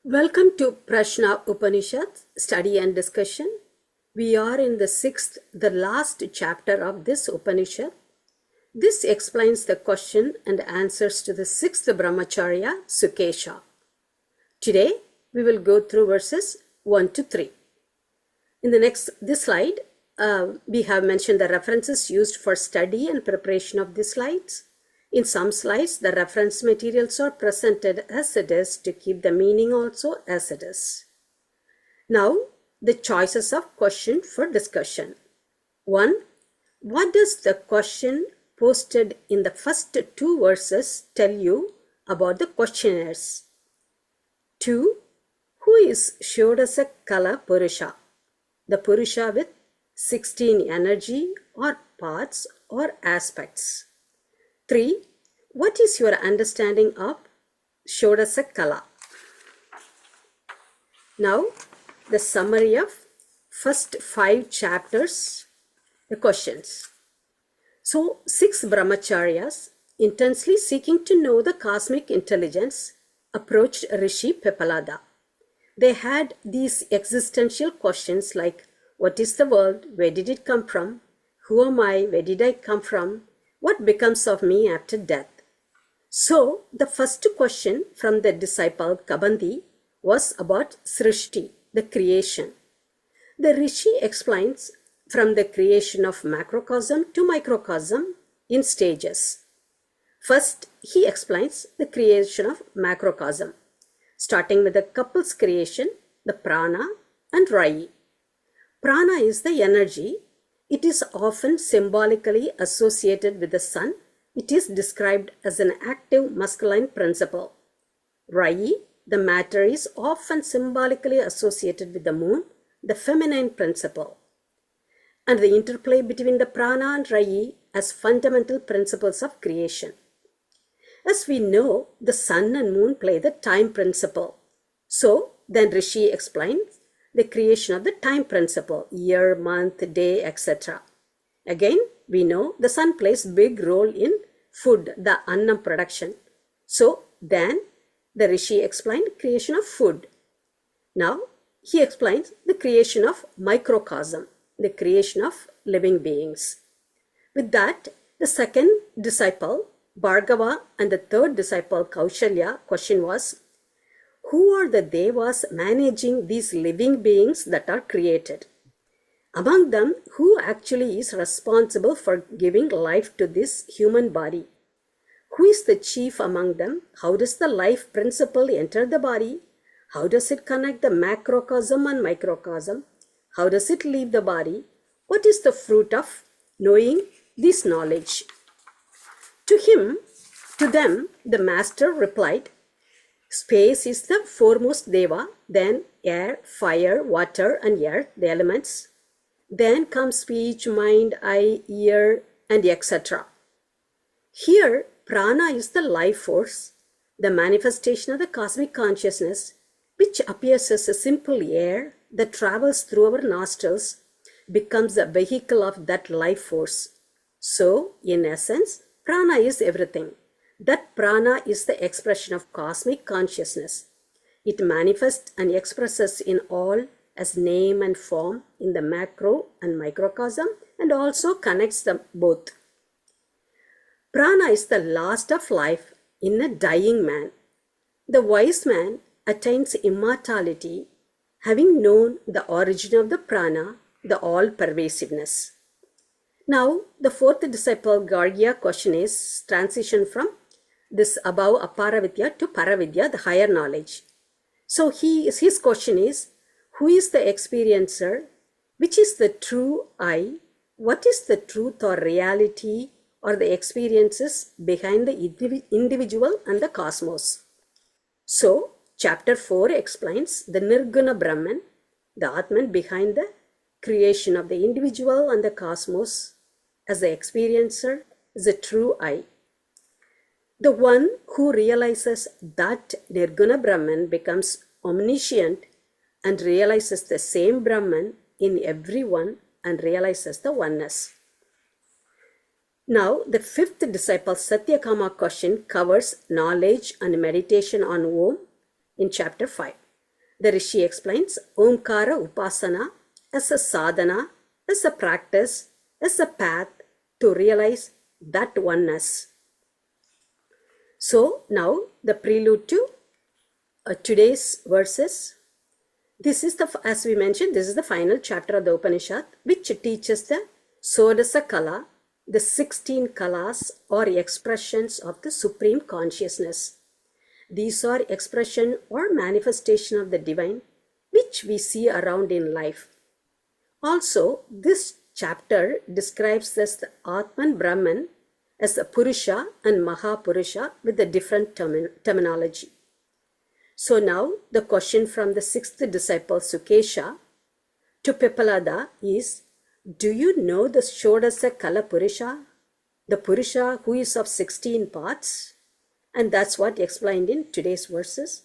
Welcome to Prashna Upanishad study and discussion. We are in the last chapter of this Upanishad. This explains the question and answers to the sixth Brahmacharya, Sukesha. Today, we will go through verses 1 to 3. In this slide, we have mentioned the references used for study and preparation of these slides. In some slides, the reference materials are presented as it is to keep the meaning also as it is. Now, the choices of question for discussion. 1. What does the question posted in the first two verses tell you about the questioners? 2. Who is Shodashakala Purusha? The Purusha with 16 energy or parts or aspects. 3. What is your understanding of Shodashakala? Now, the summary of first 5 chapters, the questions. So, 6 brahmacharyas, intensely seeking to know the cosmic intelligence, approached Rishi Pippalada. They had these existential questions like, what is the world? Where did it come from? Who am I? Where did I come from? What becomes of me after death? So, the first question from the disciple Kabandi was about Srishti, the creation. The Rishi explains from the creation of macrocosm to microcosm in stages. First, he explains the creation of macrocosm, starting with the couple's creation, the prana and rai. Prana is the energy. It is often symbolically associated with the sun. It is described as an active masculine principle. Rai, the matter, is often symbolically associated with the moon, the feminine principle. And the interplay between the prana and rai as fundamental principles of creation. As we know, the sun and moon play the time principle. So, then Rishi explains the creation of the time principle, year, month, day, etc. Again, we know the sun plays big role in food, the annam production. So, then the Rishi explained creation of food. Now, he explains the creation of microcosm, the creation of living beings. With that, the second disciple, Bhargava, and the third disciple, Kaushalya, question was, who are the devas managing these living beings that are created? Among them, who actually is responsible for giving life to this human body? Who is the chief among them? How does the life principle enter the body? How does it connect the macrocosm and microcosm? How does it leave the body? What is the fruit of knowing this knowledge? To them, the master replied, space is the foremost deva, then air, fire, water and earth, the elements. Then comes speech, mind, eye, ear and etc. Here, prana is the life force, the manifestation of the cosmic consciousness, which appears as a simple air that travels through our nostrils, becomes the vehicle of that life force. So, in essence, prana is everything. That prana is the expression of cosmic consciousness. It manifests and expresses in all as name and form in the macro and microcosm and also connects them both. Prana is the last of life in a dying man. The wise man attains immortality having known the origin of the prana, the all-pervasiveness. Now, the fourth disciple Gargya question is transition from this above Aparavidya to Paravidya, the higher knowledge. So his question is, who is the experiencer? Which is the true I? What is the truth or reality or the experiences behind the individual and the cosmos? So, chapter 4 explains the Nirguna Brahman, the Atman behind the creation of the individual and the cosmos as the experiencer is a true I. The one who realizes that Nirguna Brahman becomes omniscient and realizes the same Brahman in everyone and realizes the oneness. Now, the fifth disciple Satyakama question covers knowledge and meditation on Om in chapter 5. The Rishi explains Omkara Upasana as a sadhana, as a practice, as a path to realize that oneness. So now the prelude to today's verses. This is as we mentioned, this is the final chapter of the Upanishad, which teaches the Shodashakala, the 16 kalas or expressions of the Supreme Consciousness. These are expression or manifestation of the divine, which we see around in life. Also, this chapter describes as the Atman Brahman as a Purusha and Mahapurusha with a different terminology. So now the question from the 6th disciple Sukesha to Pippalada is, do you know the Shodashakala Purusha, the Purusha who is of 16 parts? And that's what explained in today's verses.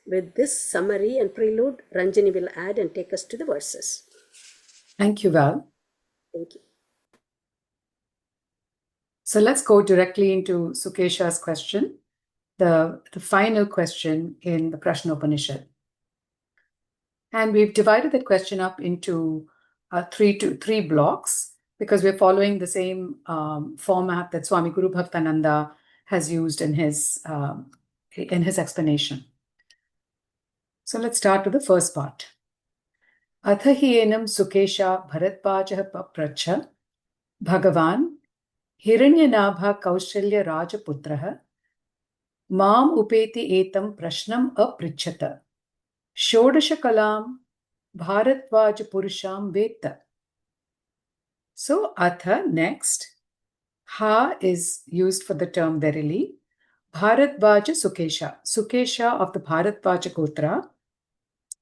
With this summary and prelude, Ranjani will add and take us to the verses. Thank you, Val. Thank you. So let's go directly into Sukesha's question, the final question in the Prashna Upanishad. And we've divided that question up into three blocks because we're following the same format that Swami Guru Bhaktananda has used in his explanation. So let's start with the first part. Atha hi enam Sukesha Bharatbhajah papracha Bhagavan Hiranyanabha Kaushalya Rajaputraha Mam upeti etam prashnam apricchata Shodashakalam Bharatvaj Purusham Veta. So, Atha, next. Ha is used for the term verily. Bharatvaja Sukesha. Sukesha of the Bharatvaja Gotra.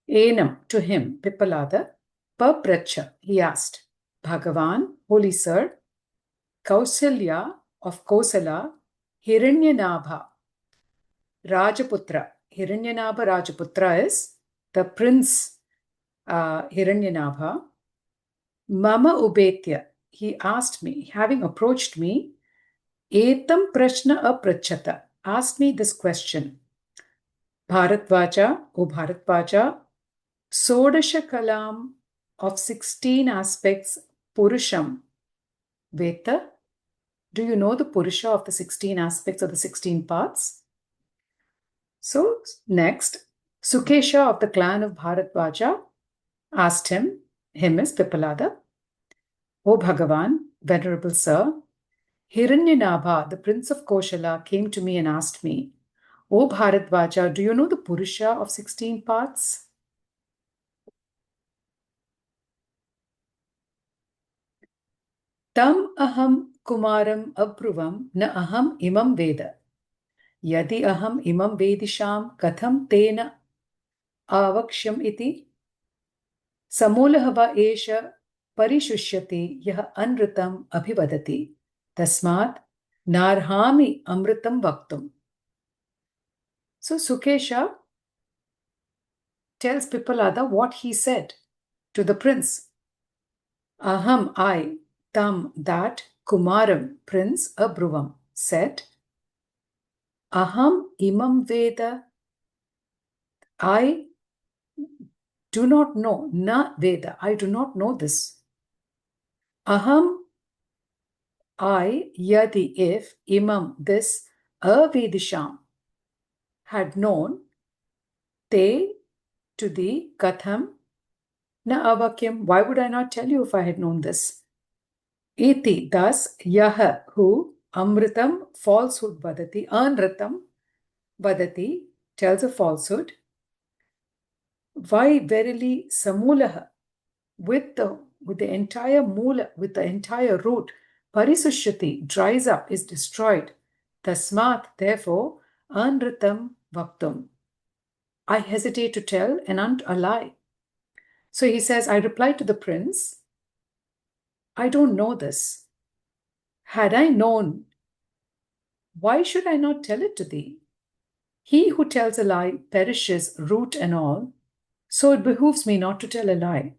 Enam, to him, Pippalada. Papracha, he asked. Bhagavan, holy sir. Kausalya of Kosala. Hiranyanabha. Rajaputra. Hiranyanabha Rajaputra is the prince Hiranyanabha. Mama ubetya, he asked me, having approached me, etam prashna aprachata, asked me this question. Bharatvaja, O Bharatvaja, Sodashakalam of 16 aspects, Purusham, Veta, do you know the Purusha of the 16 aspects of the 16 parts? So, next, Sukesha of the clan of Bharatvaja asked him is Pippalada, O Bhagavan, Venerable Sir, Hiranyanabha, the prince of Koshala, came to me and asked me, O Bharatvaja, do you know the Purusha of 16 parts? Tam aham kumaram abruvam na aham imam veda. Yadi aham imam vedisham katham tena avakshyam iti. Samolahava esha parishusyati yah anritam abhivadati. Tasmat narhami amritam vaktum. So Sukesha tells Pippalada what he said to the prince. Aham, I, tam, that, kumaram, prince, abruvam, said. Aham imam veda, I do not know, na veda, I do not know this. Aham, I, yadi, if, imam, this, avedisham, had known, te, to thee, katham, na avakyam, why would I not tell you if I had known this? Iti, thus, yah, who, amritam, falsehood vadati, anritam, vadati, tells a falsehood. Why verily samulaha, with the entire mula, with the entire root, parisushyati, dries up, is destroyed. Tasmat, therefore, anritam vaktum. I hesitate to tell a lie. So he says, I replied to the prince, I don't know this. Had I known, why should I not tell it to thee? He who tells a lie perishes, root and all, so it behooves me not to tell a lie.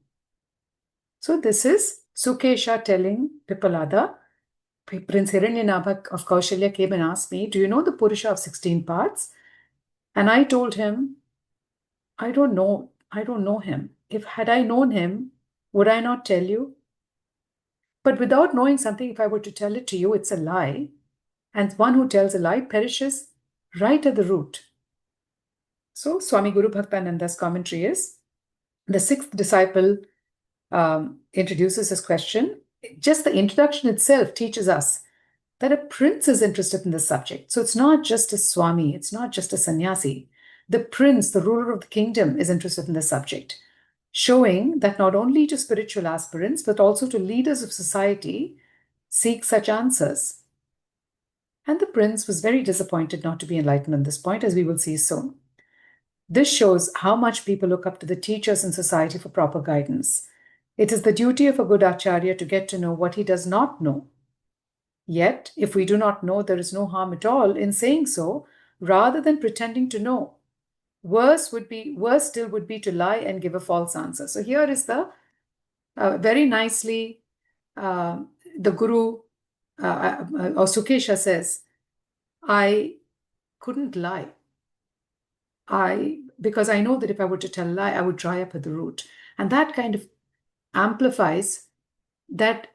So this is Sukesha telling Pippalada, Prince Hiranyanabha of Kaushalya came and asked me, do you know the Purusha of 16 parts? And I told him, I don't know. I don't know him. Had I known him, would I not tell you? But without knowing something, if I were to tell it to you, it's a lie. And one who tells a lie perishes right at the root. So Swami Guru Bhaktananda's commentary is, the sixth disciple introduces this question. Just the introduction itself teaches us that a prince is interested in the subject. So it's not just a Swami, it's not just a sannyasi. The prince, the ruler of the kingdom, is interested in the subject, showing that not only to spiritual aspirants, but also to leaders of society seek such answers. And the prince was very disappointed not to be enlightened on this point, as we will see soon. This shows how much people look up to the teachers in society for proper guidance. It is the duty of a good acharya to get to know what he does not know. Yet, if we do not know, there is no harm at all in saying so, rather than pretending to know. Worse still would be to lie and give a false answer. So here is the very nicely the Guru or Sukesha says, I couldn't lie. Because I know that if I were to tell a lie, I would dry up at the root. And that kind of amplifies that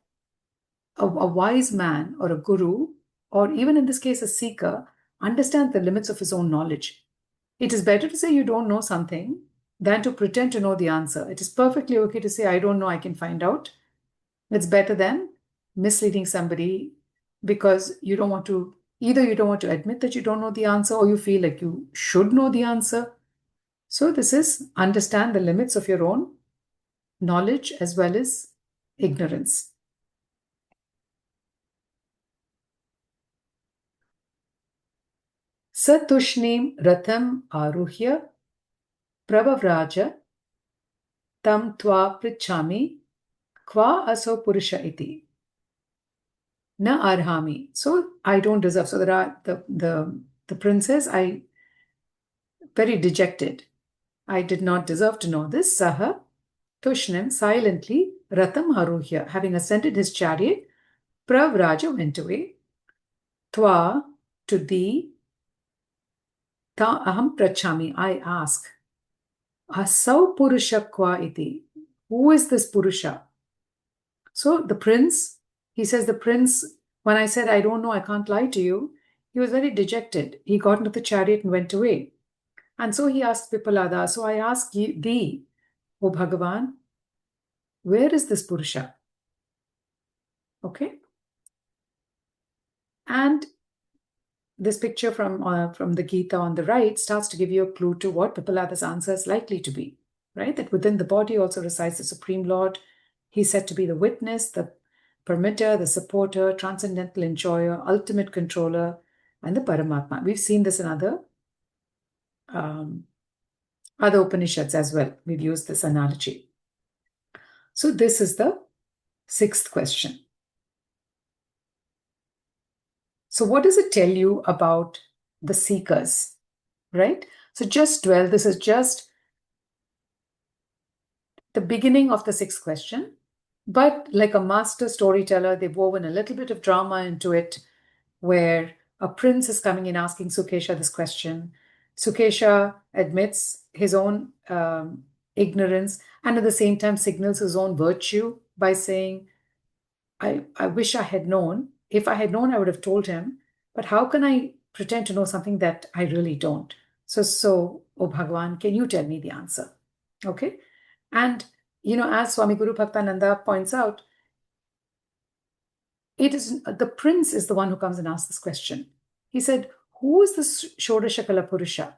a wise man or a guru, or even in this case a seeker, understands the limits of his own knowledge. It is better to say you don't know something than to pretend to know the answer. It is perfectly okay to say, I don't know, I can find out. It's better than misleading somebody because you don't want to admit that you don't know the answer, or you feel like you should know the answer. So this is understand the limits of your own knowledge as well as ignorance. Satushnim ratham aruhya pravavraja tam tva prichami kva aso purusha iti na arhami. So I don't deserve. So there are the princess, I very dejected. I did not deserve to know this. Saha Tushnim silently ratham aruhya, having ascended his chariot, Pravraja went away. Twa, to thee, ta aham prachami, I ask. Asau purusha kwa iti. Who is this Purusha? So the prince, he says, the prince, when I said, I don't know, I can't lie to you, he was very dejected. He got into the chariot and went away. And so he asked Pippalada, so I ask thee, O Bhagavan, where is this Purusha? Okay. And this picture from the Gita on the right starts to give you a clue to what Pippalada's answer is likely to be, right? That within the body also resides the Supreme Lord. He's said to be the witness, the permitter, the supporter, transcendental enjoyer, ultimate controller, and the Paramatma. We've seen this in other Upanishads as well. We've used this analogy. So this is the sixth question. So what does it tell you about the seekers, right? So just dwell. This is just the beginning of the sixth question. But like a master storyteller, they've woven a little bit of drama into it, where a prince is coming in asking Sukesha this question. Sukesha admits his own ignorance and at the same time signals his own virtue by saying, I wish I had known. If I had known, I would have told him. But how can I pretend to know something that I really don't? So, oh Bhagavan, can you tell me the answer? Okay. And, as Swami Guru Bhaktananda points out, it is the prince is the one who comes and asks this question. He said, who is this Shodashakala Purusha?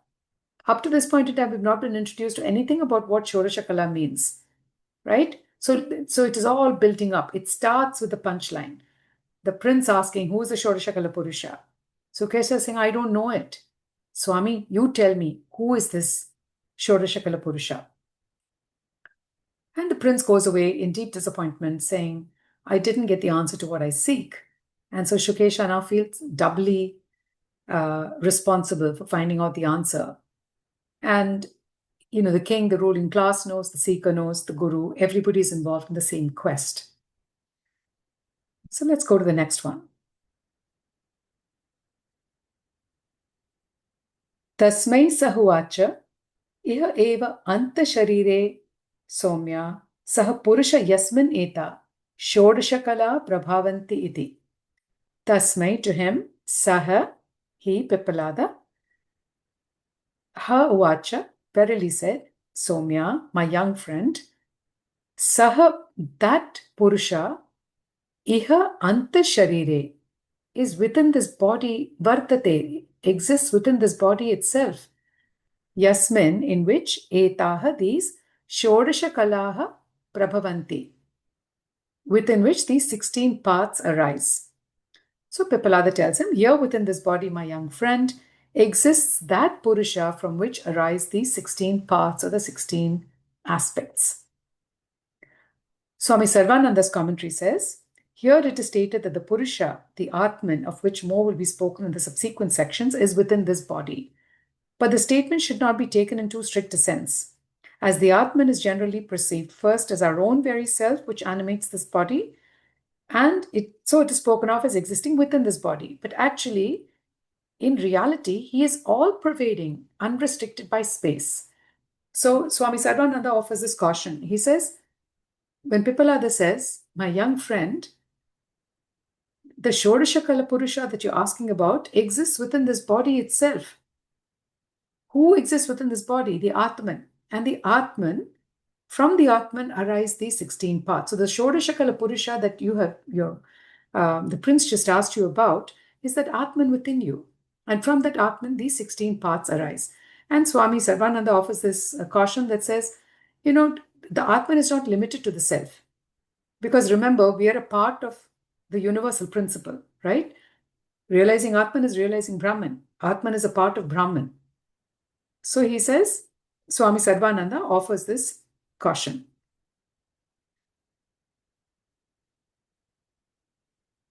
Up to this point in time, we've not been introduced to anything about what Shodashakala means, right? So it is all building up. It starts with the punchline. The prince asking, who is the Shodashakala Purusha? Sukesha saying, I don't know it. Swami, you tell me, who is this Shodashakala Purusha? And the prince goes away in deep disappointment, saying, I didn't get the answer to what I seek. And so Sukesha now feels doubly responsible for finding out the answer. And, the king, the ruling class knows, the seeker knows, the guru, everybody's involved in the same quest. So let's go to the next one. Tasmai sahuvacha Iha eva anta sharire somya sah purusha yasmin eta shodashakala prabhavanti iti. Tasmai, to him, saha, he, Pippalada, ha uvacha, verily said, Somya, my young friend, saha, that Purusha, iha anta sharire, is within this body, vartate, exists within this body itself. Yasmin, in which etaha, these, shodasha kalaha prabhavanti, within which these 16 paths arise. So Pippalada tells him, here within this body, my young friend, exists that Purusha from which arise these 16 parts or the 16 aspects. Swami Sarvananda's commentary says, here it is stated that the Purusha, the Atman, of which more will be spoken in the subsequent sections, is within this body. But the statement should not be taken in too strict a sense, as the Atman is generally perceived first as our own very self, which animates this body, and so it is spoken of as existing within this body. But actually, in reality, he is all-pervading, unrestricted by space. So Swami Sarvananda offers this caution. He says, when Pippalada says, my young friend, the Shodashakala Purusha that you're asking about exists within this body itself. Who exists within this body? The Atman. And the Atman, from the Atman arise these 16 parts. So the Shodashakala Purusha that you have, the prince just asked you about, is that Atman within you. And from that Atman, these 16 parts arise. And Swami Sarvananda offers this caution that says, the Atman is not limited to the self. Because remember, we are a part of the universal principle, right? Realizing Atman is realizing Brahman. Atman is a part of Brahman. So he says, Swami Sarvananda offers this caution.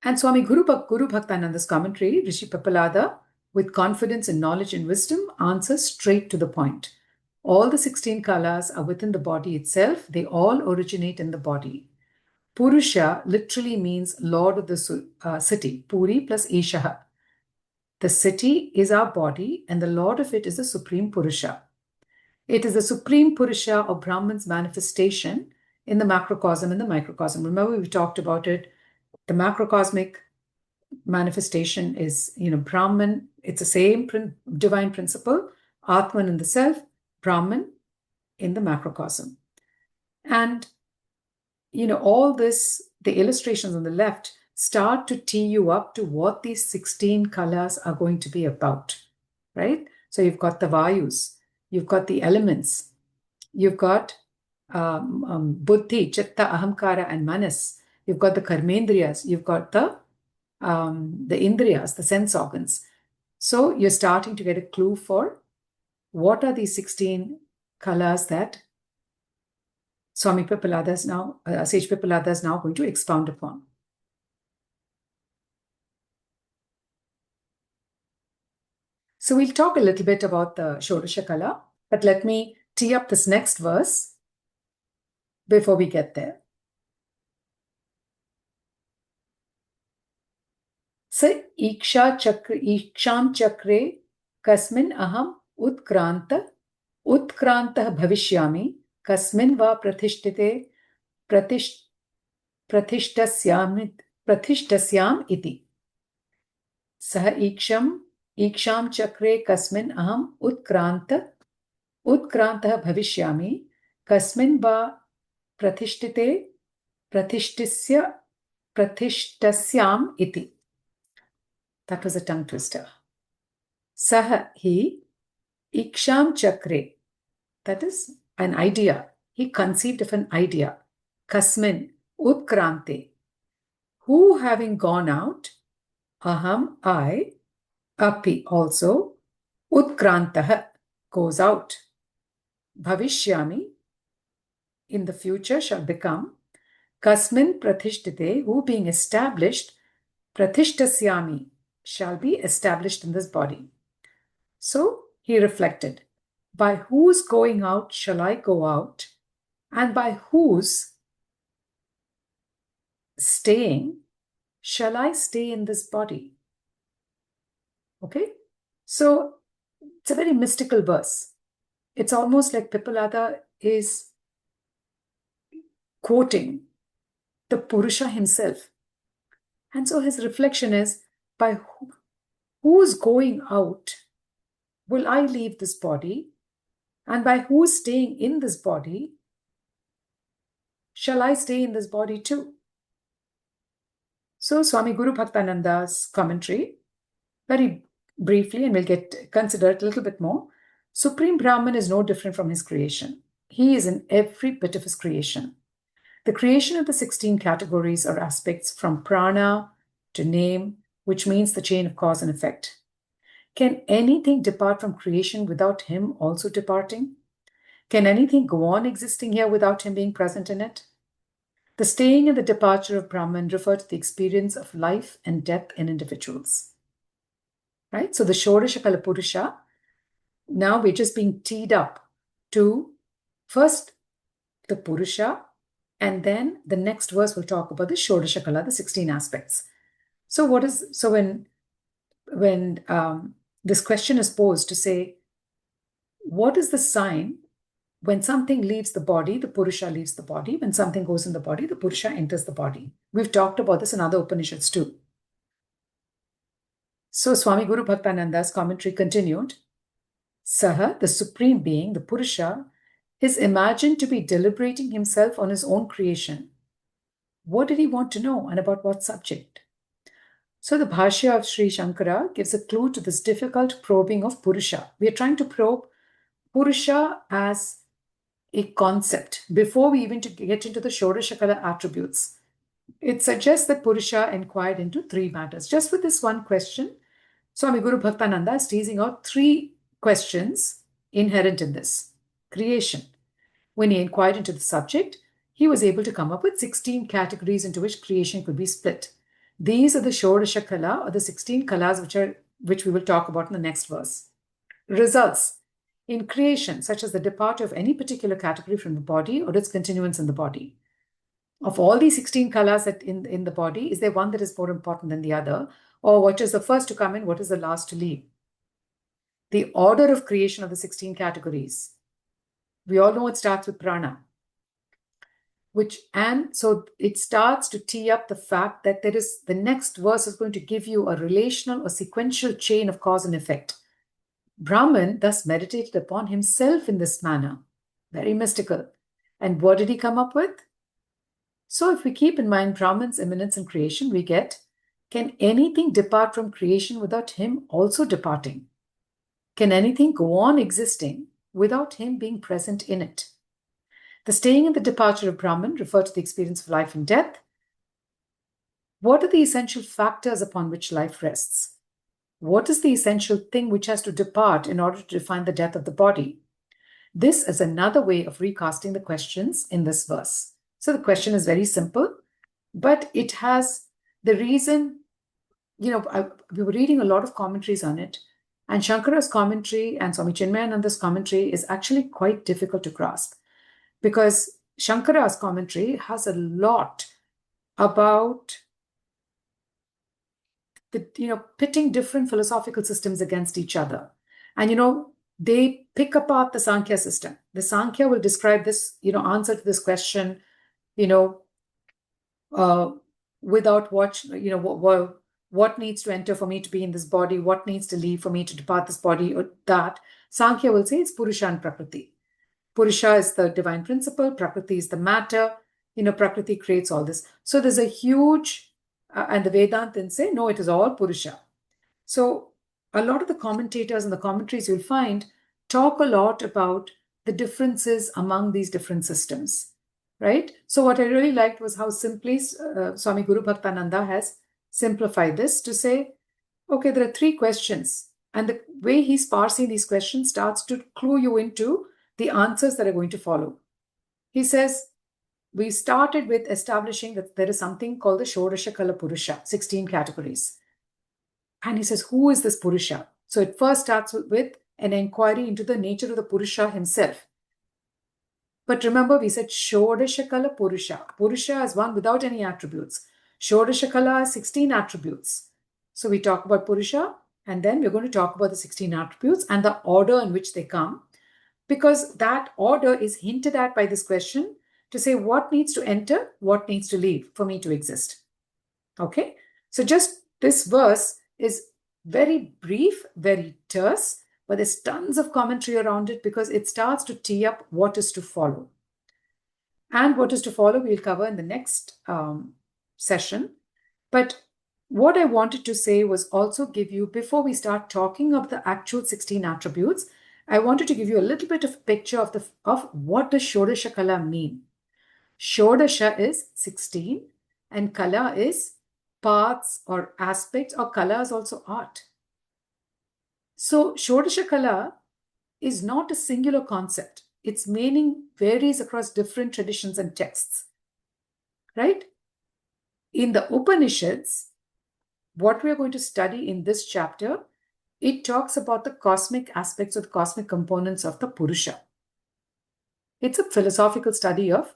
And Swami Guru Bhaktananda's commentary, Rishi Pippalada, with confidence in knowledge and wisdom, answers straight to the point. All the 16 kalas are within the body itself. They all originate in the body. Purusha literally means Lord of the city. Puri plus Ishaha. The city is our body, and the Lord of it is the Supreme Purusha. It is the Supreme Purusha of Brahman's manifestation in the macrocosm and the microcosm. Remember, we talked about it. The macrocosmic manifestation is, Brahman. It's the same divine principle. Atman in the self, Brahman in the macrocosm. And, all this, the illustrations on the left start to tee you up to what these 16 kalas are going to be about, right? So you've got the Vayus, you've got the elements, you've got Buddhi, Chitta, Ahamkara, and Manas. You've got the Karmendriyas, you've got the Indriyas, the sense organs. So you're starting to get a clue for what are these 16 kalas that Swami Pippalada is now, Sage Pippalada is now going to expound upon. So we'll talk a little bit about the Shodashakala, but let me tee up this next verse before we get there. Sa iksham chakre kasmin aham utkrantah bhavishyami kasmin va pratishtasyam iti. Sah iksham chakre kasmin aham utkrantah bhavishyami kasmin va pratishtasyam iti. That was a tongue twister. Saha, he, iksham chakre, that is an idea. He conceived of an idea. Kasmin, utkrante, who having gone out, aham, I, api also, utkrantah, goes out. Bhavishyami, in the future shall become, kasmin pratishtite, who being established, pratishtasyami, shall be established in this body. So he reflected, by whose going out shall I go out, and by whose staying shall I stay in this body? Okay, so it's a very mystical verse. it's almost like Pippalada is quoting the Purusha himself. And so his reflection is, by who's going out will I leave this body, and by who's staying in this body shall I stay in this body too? So Swami Guru Bhaktananda's commentary, very briefly, and we'll consider it a little bit more. Supreme Brahman is no different from his creation. He is in every bit of his creation. The creation of the 16 categories or aspects from prana to name, which means the chain of cause and effect. Can anything depart from creation without him also departing? Can anything go on existing here without him being present in it? The staying and the departure of Brahman refer to the experience of life and death in individuals. Right? So the Shodashakala Purusha, now we're just being teed up to first the Purusha, and then the next verse will talk about the Shodashakala, the 16 aspects. So when this question is posed to say, what is the sign when something leaves the body, the Purusha leaves the body. When something goes in the body, the Purusha enters the body. We've talked about this in other Upanishads too. So Swami Guru Bhaktananda's commentary continued. Saha, the Supreme Being, the Purusha, is imagined to be deliberating himself on his own creation. What did he want to know, and about what subject? So the Bhashya of Sri Shankara gives a clue to this difficult probing of Purusha. We are trying to probe Purusha as a concept before we even get into the Shodashakala attributes. It suggests that Purusha inquired into three matters. Just with this one question, Swami Guru Bhaktananda is teasing out three questions inherent in this. Creation. When he inquired into the subject, he was able to come up with 16 categories into which creation could be split. These are the Shodashakala, or the 16 kalas, which we will talk about in the next verse. Results. In creation, such as the departure of any particular category from the body or its continuance in the body. Of all these 16 kalas in the body, is there one that is more important than the other? Or what is the first to come in, what is the last to leave? The order of creation of the 16 categories. We all know it starts with prana. So it starts to tee up the fact that the next verse is going to give you a relational or sequential chain of cause and effect. Brahman thus meditated upon himself in this manner. Very mystical. And what did he come up with? So if we keep in mind Brahman's immanence in creation, we get, can anything depart from creation without him also departing? Can anything go on existing without him being present in it? The staying and the departure of Brahman refer to the experience of life and death. What are the essential factors upon which life rests? What is the essential thing which has to depart in order to define the death of the body? This is another way of recasting the questions in this verse. So the question is very simple, but it has the reason, we were reading a lot of commentaries on it, and Shankara's commentary and Swami Chinmayananda's commentary is actually quite difficult to grasp, because Shankara's commentary has a lot about pitting different philosophical systems against each other. And, they pick apart the Sankhya system. The Sankhya will describe this, answer to this question, without what needs to enter for me to be in this body, what needs to leave for me to depart this body, or that. Sankhya will say it's Purusha and Prakriti. Purusha is the divine principle, Prakriti is the matter, Prakriti creates all this. So there's a huge, and the Vedantins say, no, it is all Purusha. So a lot of the commentators and the commentaries you'll find talk a lot about the differences among these different systems, right? So what I really liked was how simply Swami Guru Bhaktananda has simplified this to say, okay, there are three questions. And the way he's parsing these questions starts to clue you into the answers that are going to follow. He says, we started with establishing that there is something called the Shodashakala Purusha, 16 categories. And he says, who is this Purusha? So it first starts with an inquiry into the nature of the Purusha himself. But remember, we said Shodashakala Purusha. Purusha is one without any attributes. Shodashakala has 16 attributes. So we talk about Purusha, and then we're going to talk about the 16 attributes and the order in which they come. because that order is hinted at by this question to say what needs to enter, what needs to leave for me to exist. Okay? So just this verse is very brief, very terse, but there's tons of commentary around it because it starts to tee up what is to follow. And what is to follow, we'll cover in the next session. But what I wanted to say was also give you, before we start talking of the actual 16 attributes, I wanted to give you a little bit of a picture of what does Shodashakala mean. Shodasha is 16 and Kala is parts or aspects, or Kala is also art. So Shodashakala is not a singular concept. Its meaning varies across different traditions and texts, right? In the Upanishads, what we are going to study in this chapter, it talks about the cosmic aspects or the cosmic components of the Purusha. It's a philosophical study of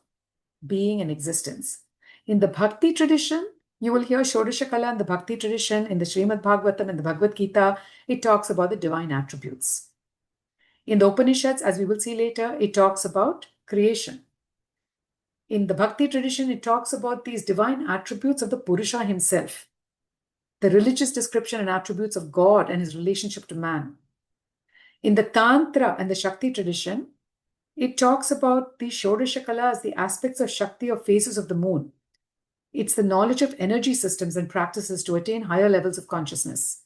being and existence. In the Bhakti tradition, you will hear Shodashakala in the Bhakti tradition, in the Srimad Bhagavatam and the Bhagavad Gita, it talks about the divine attributes. In the Upanishads, as we will see later, it talks about creation. In the Bhakti tradition, it talks about these divine attributes of the Purusha himself, the religious description and attributes of God and his relationship to man. In the Tantra and the Shakti tradition, it talks about the Shodashakala as the aspects of Shakti or phases of the moon. It's the knowledge of energy systems and practices to attain higher levels of consciousness.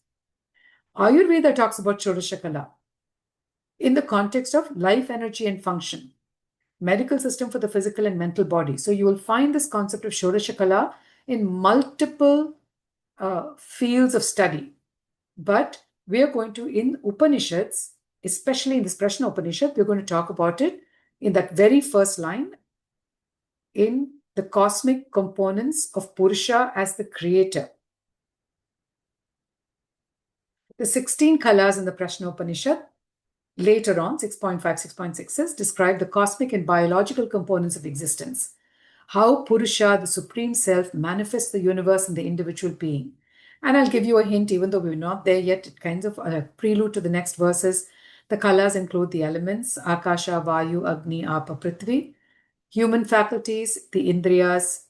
Ayurveda talks about Shodashakala in the context of life, energy, and function, medical system for the physical and mental body. So you will find this concept of Shodashakala in multiple fields of study. But we are going to, in Upanishads, especially in this Prashna Upanishad, we're going to talk about it in that very first line, in the cosmic components of Purusha as the creator. The 16 kalas in the Prashna Upanishad, later on, 6.5, 6.6, describe the cosmic and biological components of existence. How Purusha, the Supreme Self, manifests the universe in the individual being. And I'll give you a hint, even though we're not there yet, it kinds of a prelude to the next verses. The kalas include the elements, Akasha, Vayu, Agni, Apa, Prithvi, human faculties, the Indriyas,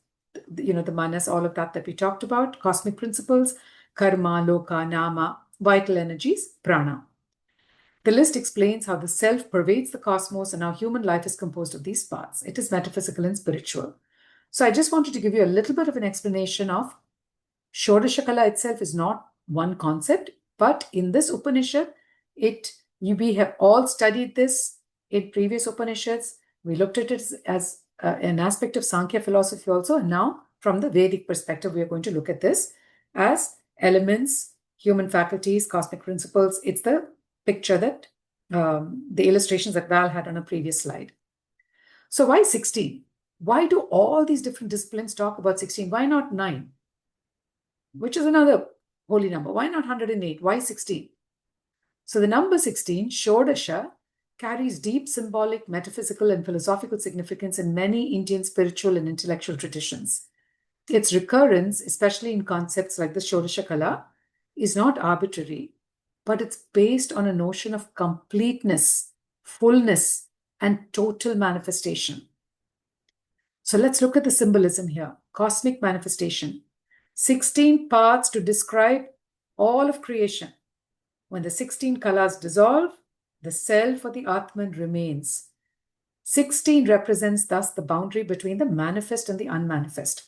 the manas, all of that we talked about, cosmic principles, Karma, Loka, Nama, vital energies, Prana. The list explains how the self pervades the cosmos and how human life is composed of these parts. It is metaphysical and spiritual. So I just wanted to give you a little bit of an explanation of Shodashakala itself is not one concept, but in this Upanishad, we have all studied this in previous Upanishads. We looked at it as an aspect of Sankhya philosophy also, and now from the Vedic perspective, we are going to look at this as elements, human faculties, cosmic principles. It's the picture that the illustrations that Val had on a previous slide. So why 16? Why do all these different disciplines talk about 16? Why not 9? Which is another holy number. Why not 108? Why 16? So the number 16, Shodasha, carries deep symbolic, metaphysical, and philosophical significance in many Indian spiritual and intellectual traditions. Its recurrence, especially in concepts like the Shodashakala, is not arbitrary, but it's based on a notion of completeness, fullness, and total manifestation. So let's look at the symbolism here. Cosmic manifestation. 16 parts to describe all of creation. When the 16 kalas dissolve, the self or the Atman remains. 16 represents thus the boundary between the manifest and the unmanifest.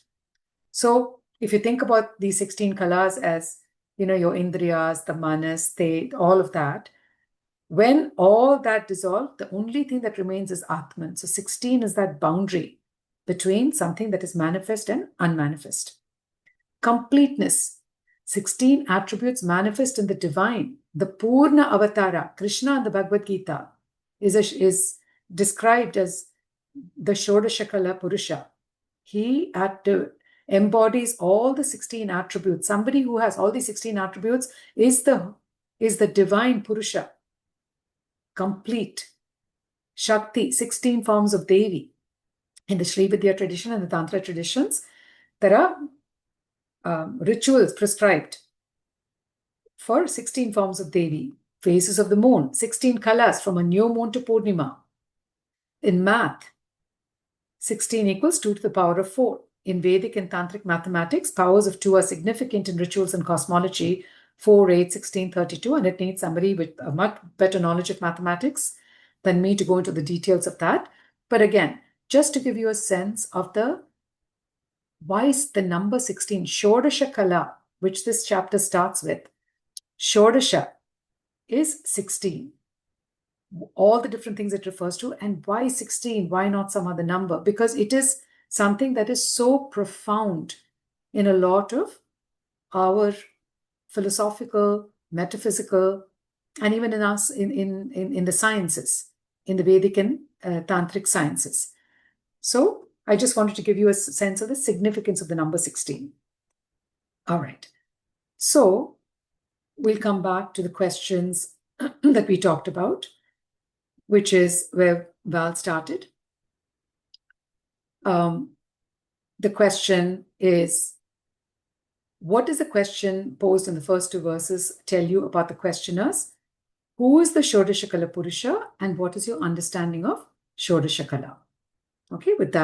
So if you think about these 16 kalas as, your Indriyas, the manas, all of that, when all that dissolves, the only thing that remains is Atman. So 16 is that boundary between something that is manifest and unmanifest. Completeness. 16 attributes manifest in the divine. The Purna Avatara, Krishna in the Bhagavad Gita, is described as the Shodashakala Purusha. He embodies all the 16 attributes. Somebody who has all these 16 attributes is the divine Purusha. Complete. Shakti, 16 forms of Devi. In the Sri Vidya tradition and the Tantra traditions, there are rituals prescribed for 16 forms of Devi, phases of the moon, 16 kalas from a new moon to Purnima, In math, 16 equals 2 to the power of 4. In Vedic and Tantric mathematics, powers of 2 are significant in rituals and cosmology. 4, 8, 16, 32, and it needs somebody with a much better knowledge of mathematics than me to go into the details of that. But again, just to give you a sense of why is the number 16, Shodashakala, which this chapter starts with, Shodasha is 16. All the different things it refers to, and why 16? Why not some other number? Because it is something that is so profound in a lot of our philosophical, metaphysical, and even in us in the sciences, in the Vedic and Tantric sciences. So I just wanted to give you a sense of the significance of the number 16. All right. So we'll come back to the questions that we talked about, which is where Val started. The question is, what does the question posed in the first 2 verses tell you about the questioners? Who is the Shodashakala Purusha, and what is your understanding of Shodashakala? Okay, with that.